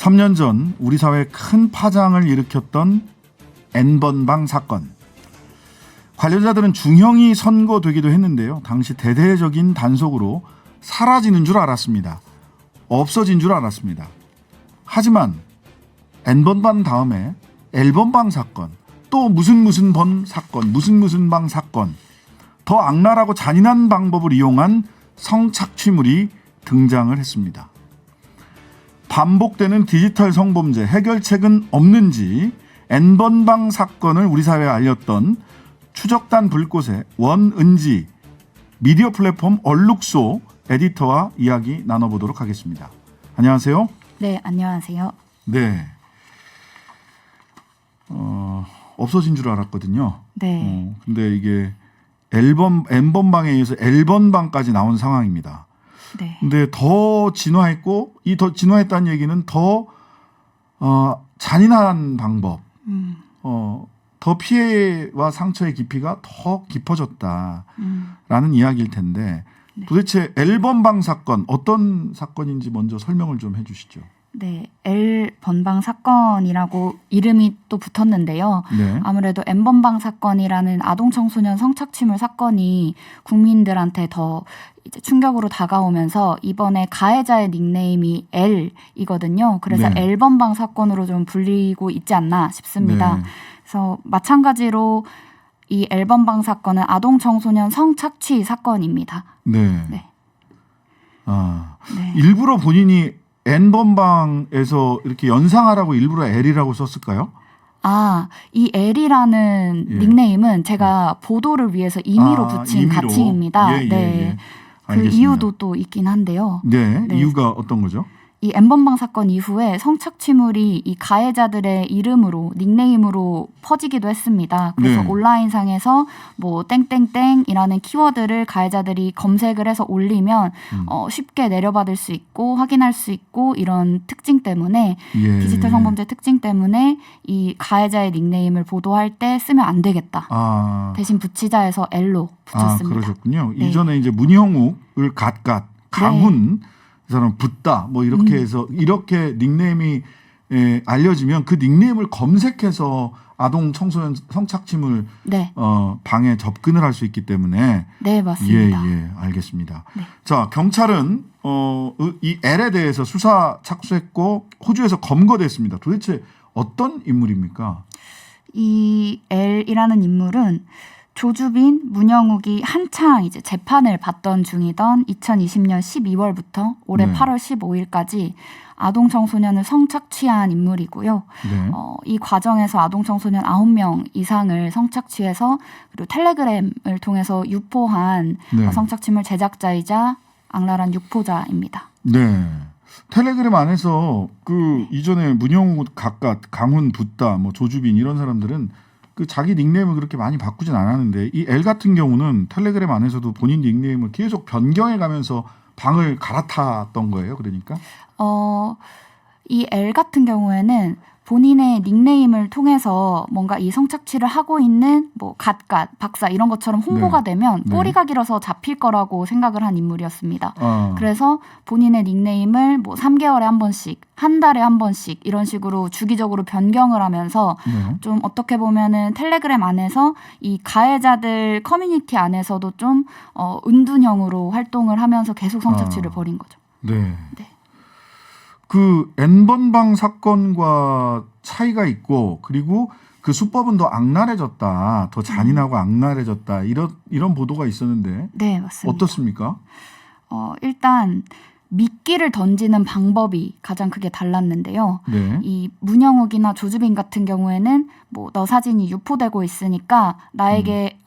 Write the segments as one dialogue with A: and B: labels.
A: 3년 전 우리 사회에 큰 파장을 일으켰던 N번방 사건. 관련자들은 중형이 선고되기도 했는데요. 당시 대대적인 단속으로 사라지는 줄 알았습니다. 없어진 줄 알았습니다. 하지만 N번방 다음에 L번방 사건, 또 무슨 번 사건, 무슨 방 사건, 더 악랄하고 잔인한 방법을 이용한 성착취물이 등장을 했습니다. 반복되는 디지털 성범죄 해결책은 없는지 N번방 사건을 우리 사회에 알렸던 추적단 불꽃의 원은지 미디어 플랫폼 얼룩소 에디터와 이야기 나눠보도록 하겠습니다. 안녕하세요.
B: 네, 안녕하세요.
A: 네. 없어진 줄 알았거든요.
B: 네.
A: 근데 이게 N번방에 의해서 L번방까지 나온 상황입니다.
B: 네.
A: 근데 더 진화했고, 이 더 진화했다는 얘기는 더 잔인한 방법, 더 피해와 상처의 깊이가 더 깊어졌다라는 이야기일 텐데,
B: 네.
A: 도대체 L번방 사건 어떤 사건인지 먼저 설명을 좀 해주시죠.
B: 네, L번방 사건이라고 이름이 또 붙었는데요.
A: 네.
B: 아무래도 N번방 사건이라는 아동 청소년 성착취물 사건이 국민들한테 더 이제 충격으로 다가오면서 이번에 가해자의 닉네임이 L이거든요. 그래서
A: 네.
B: L번방 사건으로 좀 불리고 있지 않나 싶습니다.
A: 네.
B: 그래서 마찬가지로 이 L번방 사건은 아동 청소년 성착취 사건입니다.
A: 네.
B: 네.
A: 네. 일부러 본인이 N번방에서 이렇게 연상하라고 일부러 L이라고 썼을까요?
B: 이 L이라는 닉네임은 제가 보도를 위해서 임의로 붙인
A: 임의로.
B: 가칭입니다. 네. 그
A: 알겠습니다.
B: 이유도 또 있긴 한데요.
A: 네. 이유가 어떤 거죠?
B: 이 N번방 사건 이후에 성착취물이 이 가해자들의 이름으로 닉네임으로 퍼지기도 했습니다. 그래서
A: 네.
B: 온라인상에서 뭐 땡땡땡이라는 키워드를 가해자들이 검색을 해서 올리면 쉽게 내려받을 수 있고 확인할 수 있고 이런 특징 때문에 디지털 성범죄 특징 때문에 이 가해자의 닉네임을 보도할 때 쓰면 안 되겠다. 대신 붙이자 해서 L로 붙였습니다.
A: 그러셨군요.
B: 네.
A: 이전에 이제 문형욱을 갓갓, 강훈 그 사람 붙다 뭐 이렇게 해서 이렇게 닉네임이 알려지면 그 닉네임을 검색해서 아동 청소년 성착취물 방에 접근을 할 수 있기 때문에
B: 네, 맞습니다.
A: 알겠습니다.
B: 네.
A: 자, 경찰은 이 L에 대해서 수사 착수했고 호주에서 검거됐습니다. 도대체 어떤 인물입니까?
B: 이 L이라는 인물은 조주빈, 문영욱이 한창 이제 재판을 받던 중이던 2020년 12월부터 올해 8월 15일까지 아동 청소년을 성착취한 인물이고요.
A: 네.
B: 이 과정에서 아동 청소년 9명 이상을 성착취해서 그리고 텔레그램을 통해서 유포한 성착취물 제작자이자 악랄한 유포자입니다.
A: 네. 텔레그램 안에서 그 이전에 문영욱 각각 강훈 붙다 뭐 조주빈 이런 사람들은 그 자기 닉네임을 그렇게 많이 바꾸진 않았는데 이 L 같은 경우는 텔레그램 안에서도 본인 닉네임을 계속 변경해 가면서 방을 갈아탔던 거예요. 그러니까
B: 이 L 같은 경우에는 본인의 닉네임을 통해서 뭔가 이 성착취를 하고 있는 뭐 갓갓, 박사 이런 것처럼 홍보가 되면 꼬리가 길어서 잡힐 거라고 생각을 한 인물이었습니다. 그래서 본인의 닉네임을 뭐 3개월에 한 번씩, 한 달에 한 번씩 이런 식으로 주기적으로 변경을 하면서 좀 어떻게 보면은 텔레그램 안에서 이 가해자들 커뮤니티 안에서도 좀 은둔형으로 활동을 하면서 계속 성착취를 벌인 거죠.
A: 네. 그 N번방 사건과 차이가 있고 그리고 그 수법은 더 악랄해졌다, 더 잔인하고 악랄해졌다 이런 보도가 있었는데
B: 네, 맞습니다.
A: 어떻습니까?
B: 일단 미끼를 던지는 방법이 가장 크게 달랐는데요.
A: 네.
B: 이 문영욱이나 조주빈 같은 경우에는 뭐 너 사진이 유포되고 있으니까 나에게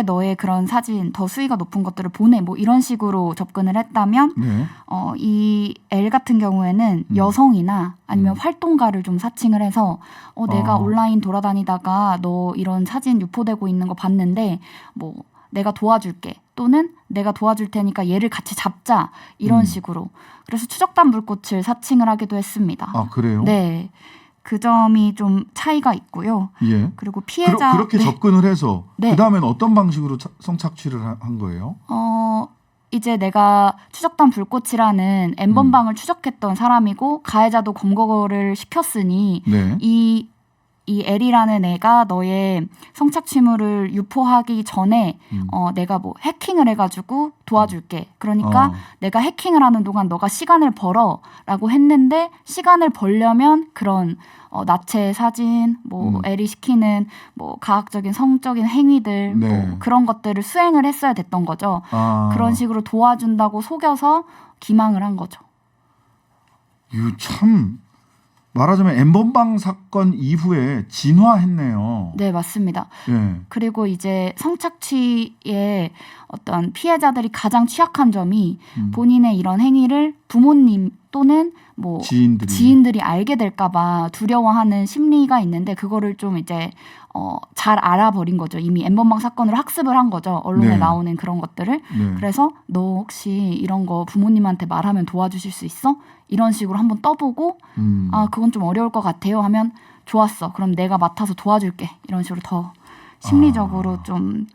B: 너의 그런 사진 더 수위가 높은 것들을 보내 뭐 이런 식으로 접근을 했다면 이 L 같은 경우에는 여성이나 아니면 활동가를 좀 사칭을 해서 내가 온라인 돌아다니다가 너 이런 사진 유포되고 있는 거 봤는데 뭐 내가 도와줄게 또는 내가 도와줄 테니까 얘를 같이 잡자 이런 식으로 그래서 추적단 불꽃을 사칭을 하기도 했습니다.
A: 아, 그래요?
B: 네. 그 점이 좀 차이가 있고요.
A: 예.
B: 그리고 피해자
A: 그렇게 접근을 해서 그 다음엔 어떤 방식으로 성착취를 한 거예요?
B: 이제 내가 추적단 불꽃이라는 N번방을 추적했던 사람이고 가해자도 검거를 시켰으니
A: 네.
B: 이 L이라는 애가 너의 성착취물을 유포하기 전에 내가 뭐 해킹을 해가지고 도와줄게. 그러니까 내가 해킹을 하는 동안 너가 시간을 벌어라고 했는데 시간을 벌려면 그런 나체 사진, 뭐 L이 시키는 뭐 가학적인 성적인 행위들
A: 네.
B: 뭐 그런 것들을 수행을 했어야 됐던 거죠. 그런 식으로 도와준다고 속여서 기망을 한 거죠.
A: 이거 참 말하자면 N번방 사건 이후에 진화했네요.
B: 네, 맞습니다.
A: 예.
B: 그리고 이제 성착취의 어떤 피해자들이 가장 취약한 점이 본인의 이런 행위를 부모님 또는 뭐 지인들이 알게 될까봐 두려워하는 심리가 있는데 그거를 좀 이제 잘 알아버린 거죠. 이미 N번방 사건으로 학습을 한 거죠. 언론에
A: 네.
B: 나오는 그런 것들을.
A: 네.
B: 그래서 너 혹시 이런 거 부모님한테 말하면 도와주실 수 있어? 이런 식으로 한번 떠보고 아 그건 좀 어려울 것 같아요 하면 좋았어. 그럼 내가 맡아서 도와줄게. 이런 식으로 더 심리적으로 좀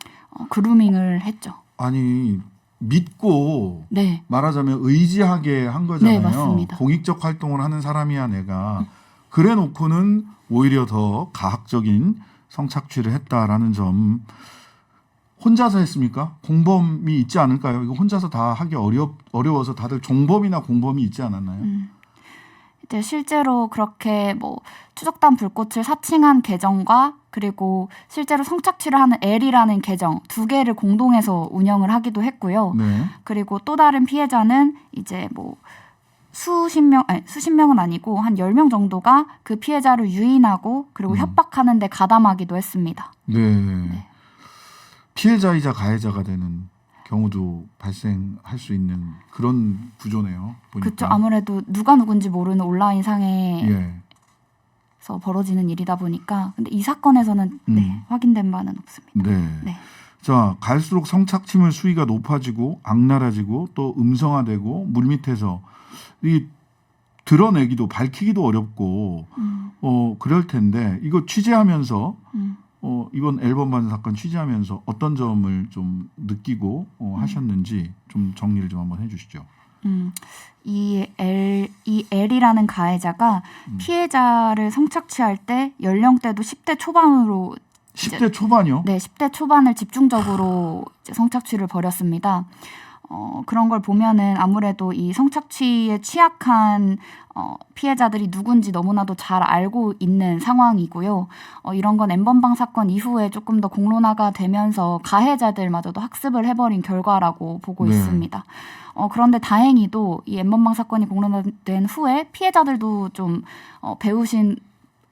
B: 그루밍을 했죠.
A: 아니 믿고
B: 네.
A: 말하자면 의지하게 한 거잖아요.
B: 네, 맞습니다.
A: 공익적 활동을 하는 사람이야 내가. 그래 놓고는 오히려 더 가학적인 성착취를 했다라는 점. 혼자서 했습니까? 공범이 있지 않을까요? 이거 혼자서 다 하기 어려워서 다들 종범이나 공범이 있지 않았나요?
B: 이제 실제로 그렇게 뭐 추적단 불꽃을 사칭한 계정과 그리고 실제로 성착취를 하는 L이라는 계정 두 개를 공동해서 운영을 하기도 했고요.
A: 네.
B: 그리고 또 다른 피해자는 이제 뭐 수십 명은 아니고 한 10명 정도가 그 피해자를 유인하고 그리고 협박하는 데 가담하기도 했습니다.
A: 네. 피해자이자 가해자가 되는 경우도 발생할 수 있는 그런 구조네요.
B: 그렇죠. 아무래도 누가 누군지 모르는 온라인 상에서
A: 예.
B: 벌어지는 일이다 보니까 근데 이 사건에서는 네, 확인된 바는 없습니다.
A: 네.
B: 네.
A: 자, 갈수록 성착취물 수위가 높아지고 악랄해지고 또 음성화되고 물밑에서 이 드러내기도 밝히기도 어렵고 그럴 텐데 이거 취재하면서 이번 N번방 사건 취재하면서 어떤 점을 좀 느끼고 하셨는지 좀 정리를 좀 한번 해주시죠.
B: 이 L이라는 가해자가 피해자를 성착취할 때 연령대도 10대 초반으로
A: 10대 초반이요?
B: 네, 10대 초반을 집중적으로 이제 성착취를 벌였습니다. 그런 걸 보면은 아무래도 이 성착취에 취약한 피해자들이 누군지 너무나도 잘 알고 있는 상황이고요. 이런 건 N번방 사건 이후에 조금 더 공론화가 되면서 가해자들마저도 학습을 해버린 결과라고 보고
A: 네.
B: 있습니다. 그런데 다행히도 이 N번방 사건이 공론화된 후에 피해자들도 좀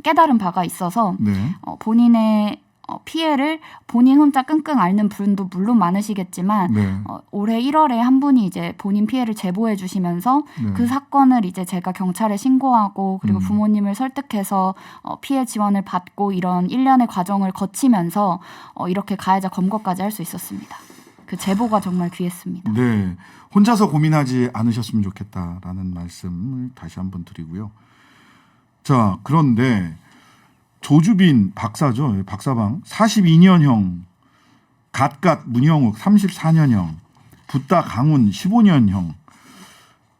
B: 깨달은 바가 있어서
A: 네.
B: 본인의 피해를 본인 혼자 끙끙 앓는 분도 물론 많으시겠지만
A: 네.
B: 올해 1월에 한 분이 이제 본인 피해를 제보해 주시면서
A: 네.
B: 그 사건을 이제 제가 경찰에 신고하고 그리고 부모님을 설득해서 피해 지원을 받고 이런 일련의 과정을 거치면서 이렇게 가해자 검거까지 할 수 있었습니다. 그 제보가 정말 귀했습니다.
A: 네. 혼자서 고민하지 않으셨으면 좋겠다라는 말씀을 다시 한번 드리고요. 자, 그런데 조주빈 박사죠. 박사방 42년형, 갓갓 문형욱 34년형, 붓다 강훈 15년형.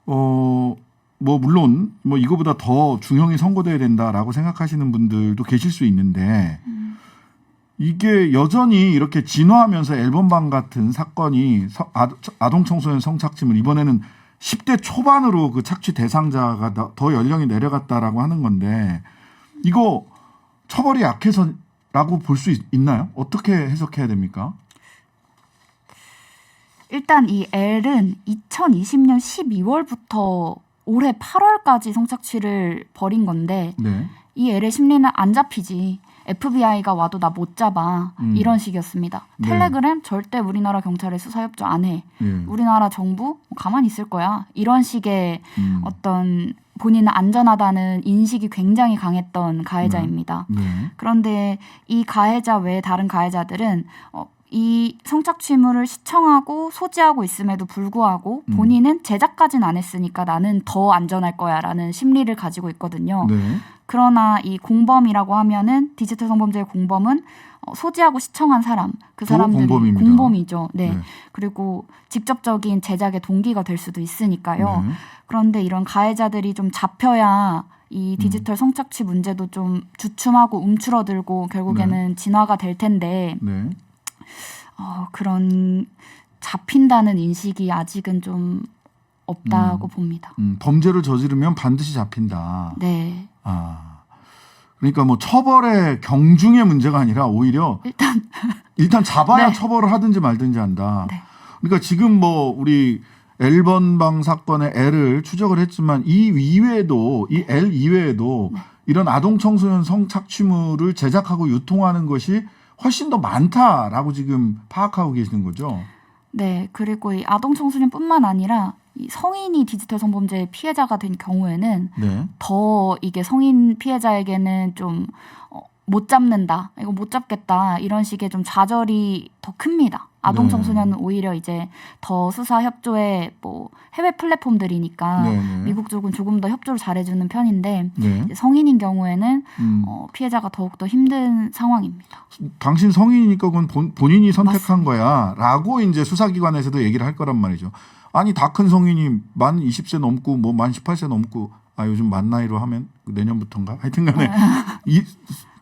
A: 뭐 물론 뭐 이거보다 더 중형이 선고돼야 된다라고 생각하시는 분들도 계실 수 있는데 이게 여전히 이렇게 진화하면서 N번방 같은 사건이 아동 청소년 성착취물 이번에는 10대 초반으로 그 착취 대상자가 더 연령이 내려갔다라고 하는 건데 이거 처벌이 약해서라고 볼 수 있나요? 어떻게 해석해야 됩니까?
B: 일단 이 L은 2020년 12월부터 올해 8월까지 성착취를 벌인 건데
A: 네.
B: 이 L의 심리는 안 잡히지. FBI가 와도 나 못 잡아. 이런 식이었습니다.
A: 네.
B: 텔레그램 절대 우리나라 경찰에 수사 협조 안 해.
A: 네.
B: 우리나라 정부 가만히 있을 거야. 이런 식의 어떤 본인은 안전하다는 인식이 굉장히 강했던 가해자입니다.
A: 네.
B: 그런데 이 가해자 외에 다른 가해자들은 이 성착취물을 시청하고 소지하고 있음에도 불구하고 본인은 제작까지는 안 했으니까 나는 더 안전할 거야라는 심리를 가지고 있거든요.
A: 네.
B: 그러나 이 공범이라고 하면은 디지털 성범죄의 공범은 소지하고 시청한 사람, 그 사람들이
A: 공범입니다.
B: 공범이죠. 네.
A: 네.
B: 그리고 직접적인 제작의 동기가 될 수도 있으니까요.
A: 네.
B: 그런데 이런 가해자들이 좀 잡혀야 이 디지털 성착취 문제도 좀 주춤하고 움츠러들고 결국에는 진화가 될 텐데
A: 네.
B: 그런 잡힌다는 인식이 아직은 좀 없다고 봅니다.
A: 범죄를 저지르면 반드시 잡힌다.
B: 네.
A: 그러니까 뭐 처벌의 경중의 문제가 아니라 오히려 일단 잡아야
B: 네.
A: 처벌을 하든지 말든지 한다.
B: 네.
A: 그러니까 지금 뭐 우리 L번방 사건의 L을 추적을 했지만 이 이외에도 이 L 이외에도 이런 아동 청소년 성착취물을 제작하고 유통하는 것이 훨씬 더 많다라고 지금 파악하고 계시는 거죠.
B: 네. 그리고 이 아동 청소년뿐만 아니라 이 성인이 디지털 성범죄의 피해자가 된 경우에는
A: 네.
B: 더 이게 성인 피해자에게는 좀 못 잡는다, 이거 못 잡겠다 이런 식의 좀 좌절이 더 큽니다. 아동
A: 네.
B: 청소년은 오히려 이제 더 수사 협조에 뭐 해외 플랫폼들이니까
A: 네, 네.
B: 미국 쪽은 조금 더 협조를 잘해주는 편인데
A: 네.
B: 이제 성인인 경우에는 피해자가 더욱 더 힘든 상황입니다.
A: 당신 성인이니까 그건 본인이 선택한 거야라고 이제 수사기관에서도 얘기를 할 거란 말이죠. 아니 다 큰 성인이 만 20세 넘고 뭐 만 18세 넘고 요즘 만 나이로 하면 내년부터인가 하여튼간에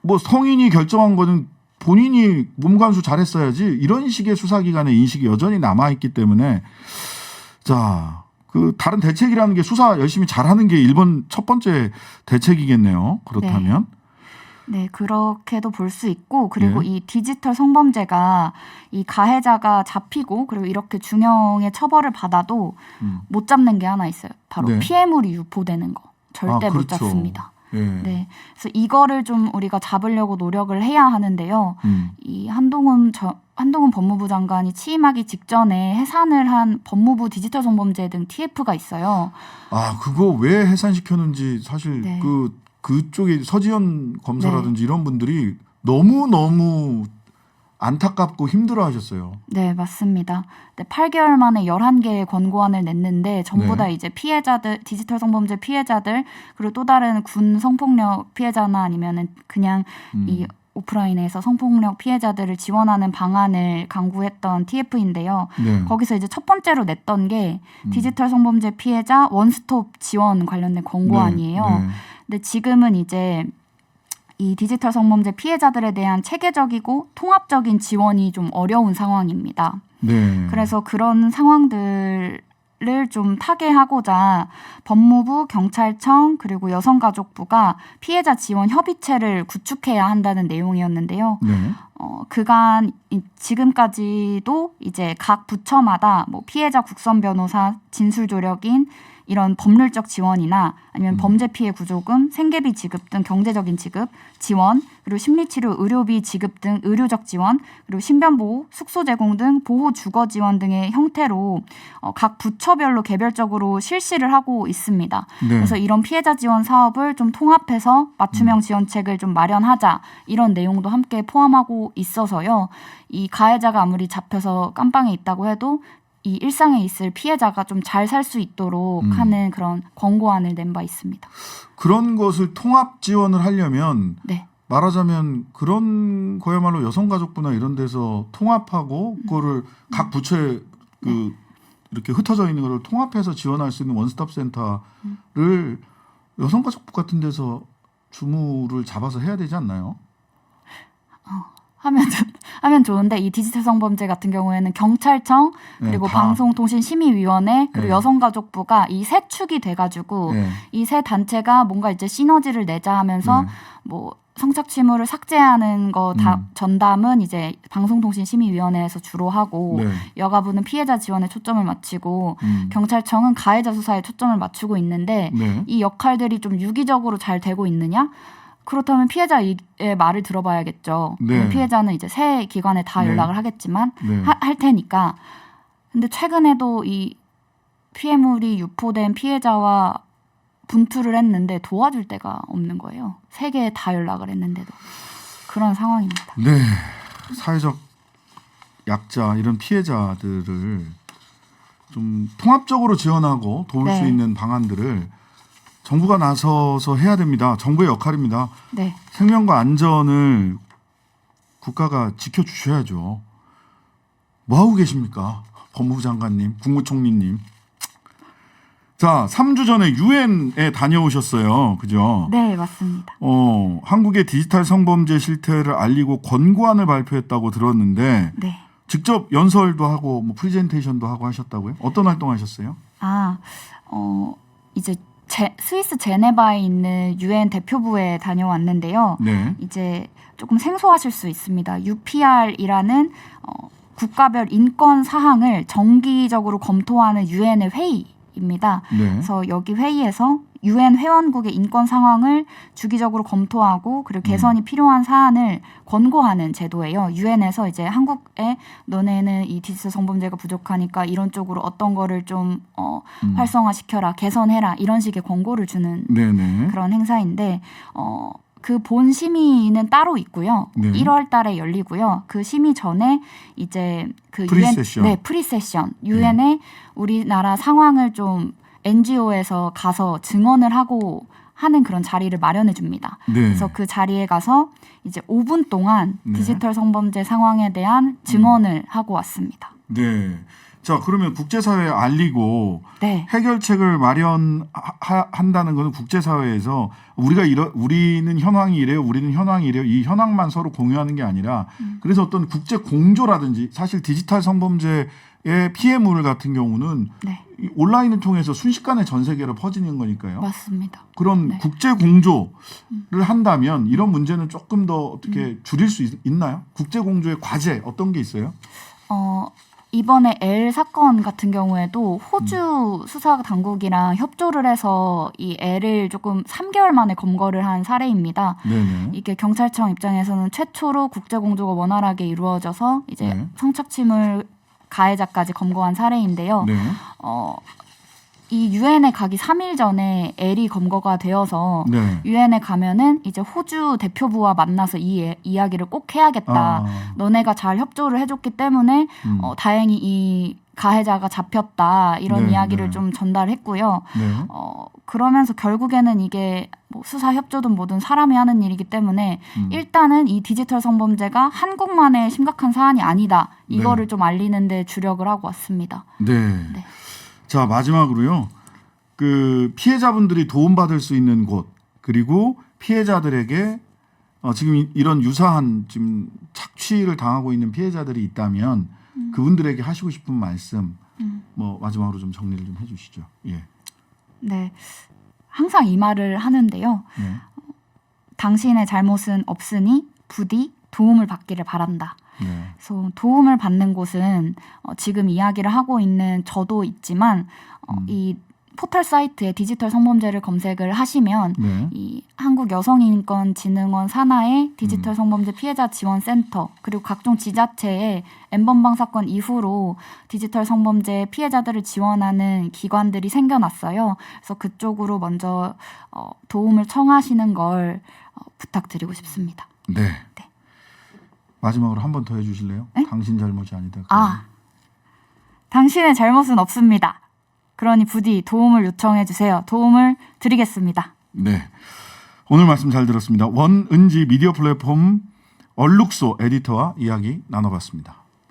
A: 뭐 성인이 결정한 거는 본인이 몸관수 잘했어야지 이런 식의 수사기관의 인식이 여전히 남아있기 때문에 자, 그 다른 대책이라는 게 수사 열심히 잘하는 게 첫 번째 대책이겠네요. 그렇다면.
B: 네, 그렇게도 볼 수 있고 그리고
A: 네.
B: 이 디지털 성범죄가 이 가해자가 잡히고 그리고 이렇게 중형의 처벌을 받아도 못 잡는 게 하나 있어요. 바로
A: 네.
B: 피해물이 유포되는 거. 절대 못
A: 그렇죠.
B: 잡습니다.
A: 예.
B: 네, 그래서 이거를 좀 우리가 잡으려고 노력을 해야 하는데요. 이 한동훈 법무부 장관이 취임하기 직전에 해산을 한 법무부 디지털 성범죄 등 TF가 있어요.
A: 그거 왜 해산시켰는지 사실
B: 네.
A: 그쪽에 서지현 검사라든지 이런 분들이 너무 안타깝고 힘들어하셨어요.
B: 네, 맞습니다. 네, 8개월 만에 11개의 권고안을 냈는데 전부 다
A: 네.
B: 이제 피해자들, 디지털 성범죄 피해자들 그리고 또 다른 군 성폭력 피해자나 아니면은 그냥 이 오프라인에서 성폭력 피해자들을 지원하는 방안을 강구했던 TF인데요.
A: 네.
B: 거기서 이제 첫 번째로 냈던 게 디지털 성범죄 피해자 원스톱 지원 관련된 권고안이에요.
A: 네.
B: 근데 지금은 이제 이 디지털 성범죄 피해자들에 대한 체계적이고 통합적인 지원이 좀 어려운 상황입니다.
A: 네.
B: 그래서 그런 상황들을 좀 타개하고자 법무부, 경찰청 그리고 여성가족부가 피해자 지원 협의체를 구축해야 한다는 내용이었는데요.
A: 네.
B: 그간 지금까지도 이제 각 부처마다 뭐 피해자 국선 변호사, 진술 조력인 이런 법률적 지원이나 아니면 범죄 피해 구조금, 생계비 지급 등 경제적인 지급, 지원, 그리고 심리치료 의료비 지급 등 의료적 지원, 그리고 신변보호, 숙소 제공 등 보호 주거 지원 등의 형태로 각 부처별로 개별적으로 실시를 하고 있습니다.
A: 네.
B: 그래서 이런 피해자 지원 사업을 좀 통합해서 맞춤형 지원책을 좀 마련하자 이런 내용도 함께 포함하고 있어서요. 이 가해자가 아무리 잡혀서 깜빵에 있다고 해도 이 일상에 있을 피해자가 좀 잘 살 수 있도록 하는 그런 권고안을 낸 바 있습니다.
A: 그런 것을 통합 지원을 하려면
B: 네.
A: 말하자면 그런 거야말로 여성가족부나 이런 데서 통합하고 그거를 각 부처에 이렇게 흩어져 있는 거를 통합해서 지원할 수 있는 원스톱 센터를 여성가족부 같은 데서 주무를 잡아서 해야 되지 않나요?
B: 하면 좋은데 이 디지털 성범죄 같은 경우에는 경찰청 그리고
A: 다.
B: 방송통신심의위원회 그리고
A: 네.
B: 여성가족부가 이 세 축이 돼가지고
A: 네.
B: 이 세 단체가 뭔가 이제 시너지를 내자 하면서
A: 네.
B: 뭐 성착취물을 삭제하는 거 전담은 이제 방송통신심의위원회에서 주로 하고
A: 네.
B: 여가부는 피해자 지원에 초점을 맞추고 경찰청은 가해자 수사에 초점을 맞추고 있는데
A: 네.
B: 이 역할들이 좀 유기적으로 잘 되고 있느냐? 그렇다면 피해자의 말을 들어봐야겠죠.
A: 네.
B: 피해자는 이제 새 기관에 다
A: 네.
B: 연락을 하겠지만
A: 네.
B: 할 테니까. 근데 최근에도 이 피해물이 유포된 피해자와 분투를 했는데 도와줄 데가 없는 거예요. 세 개에 다 연락을 했는데도 그런 상황입니다.
A: 네. 사회적 약자 이런 피해자들을 좀 통합적으로 지원하고 도울
B: 네.
A: 수 있는 방안들을 정부가 나서서 해야 됩니다. 정부의 역할입니다.
B: 네.
A: 생명과 안전을 국가가 지켜주셔야죠. 뭐 하고 계십니까? 법무부 장관님, 국무총리님. 자, 3주 전에 유엔에 다녀오셨어요. 그죠?
B: 네, 맞습니다.
A: 한국의 디지털 성범죄 실태를 알리고 권고안을 발표했다고 들었는데
B: 네.
A: 직접 연설도 하고 뭐 프레젠테이션도 하고 하셨다고요? 어떤 활동하셨어요?
B: 이제 스위스 제네바에 있는 유엔 대표부에 다녀왔는데요.
A: 네.
B: 이제 조금 생소하실 수 있습니다. UPR이라는 국가별 인권 사항을 정기적으로 검토하는 유엔의 회의입니다.
A: 네.
B: 그래서 여기 회의에서 유엔 회원국의 인권 상황을 주기적으로 검토하고 그리고 개선이 필요한 사안을 권고하는 제도예요. 유엔에서 이제 한국에 너네는 이 디지털 성범죄가 부족하니까 이런 쪽으로 어떤 거를 좀 활성화시켜라, 개선해라 이런 식의 권고를 주는
A: 네네.
B: 그런 행사인데 그 본 심의는 따로 있고요.
A: 네.
B: 1월 달에 열리고요. 그 심의 전에 이제 그
A: 프리세션.
B: 네, 프리세션. 유엔에 우리나라 상황을 좀 NGO에서 가서 증언을 하고 하는 그런 자리를 마련해 줍니다.
A: 네.
B: 그래서 그 자리에 가서 이제 5분 동안
A: 네.
B: 디지털 성범죄 상황에 대한 증언을 하고 왔습니다.
A: 네. 자, 그러면 국제사회에 알리고
B: 네.
A: 해결책을 마련한다는 것은 국제사회에서 우리는 현황이 이래요. 우리는 현황이 이래요. 이 현황만 서로 공유하는 게 아니라 그래서 어떤 국제 공조라든지 사실 디지털 성범죄의 피해물 같은 경우는
B: 네.
A: 이 온라인을 통해서 순식간에 전 세계로 퍼지는 거니까요.
B: 맞습니다.
A: 그런
B: 네.
A: 국제 공조를 한다면 이런 문제는 조금 더 어떻게 줄일 수 있나요? 국제 공조의 과제 어떤 게 있어요?
B: 이번에 L 사건 같은 경우에도 호주 수사 당국이랑 협조를 해서 이 L을 조금 3개월 만에 검거를 한 사례입니다.
A: 네네.
B: 이게 경찰청 입장에서는 최초로 국제 공조가 원활하게 이루어져서 이제
A: 네.
B: 성착취물 가해자까지 검거한 사례인데요.
A: 네.
B: 이 유엔에 가기 3일 전에 L이 검거가 되어서
A: 네.
B: 유엔에 가면은 이제 호주 대표부와 만나서 이 이야기를 꼭 해야겠다. 너네가 잘 협조를 해줬기 때문에 다행히 이 가해자가 잡혔다. 이런
A: 네,
B: 이야기를
A: 네.
B: 좀 전달했고요.
A: 네.
B: 그러면서 결국에는 이게 뭐 수사 협조든 뭐든 사람이 하는 일이기 때문에 일단은 이 디지털 성범죄가 한국만의 심각한 사안이 아니다. 이거를
A: 네.
B: 좀 알리는 데 주력을 하고 왔습니다.
A: 네.
B: 네.
A: 자, 마지막으로요. 그 피해자분들이 도움받을 수 있는 곳 그리고 피해자들에게 지금 이런 유사한 지금 착취를 당하고 있는 피해자들이 있다면 그분들에게 하시고 싶은 말씀 뭐 마지막으로 좀 정리를 좀 해주시죠. 예.
B: 네. 항상 이 말을 하는데요.
A: 네.
B: 당신의 잘못은 없으니 부디 도움을 받기를 바란다.
A: 네.
B: 그래서 도움을 받는 곳은 지금 이야기를 하고 있는 저도 있지만 이 포털 사이트에 디지털 성범죄를 검색을 하시면
A: 네.
B: 이 한국여성인권진흥원 산하의 디지털 성범죄 피해자 지원센터 그리고 각종 지자체의 N번방 사건 이후로 디지털 성범죄 피해자들을 지원하는 기관들이 생겨났어요. 그래서 그쪽으로 먼저 도움을 청하시는 걸 부탁드리고 싶습니다.
A: 네.
B: 네.
A: 마지막으로 한 번 더 해주실래요?
B: 네?
A: 당신 잘못이 아니다.
B: 당신의 잘못은 없습니다. 그러니 부디 도움을 요청해 주세요. 도움을 드리겠습니다.
A: 네. 오늘 말씀 잘 들었습니다. 원은지 미디어 플랫폼 얼룩소 에디터와 이야기 나눠봤습니다.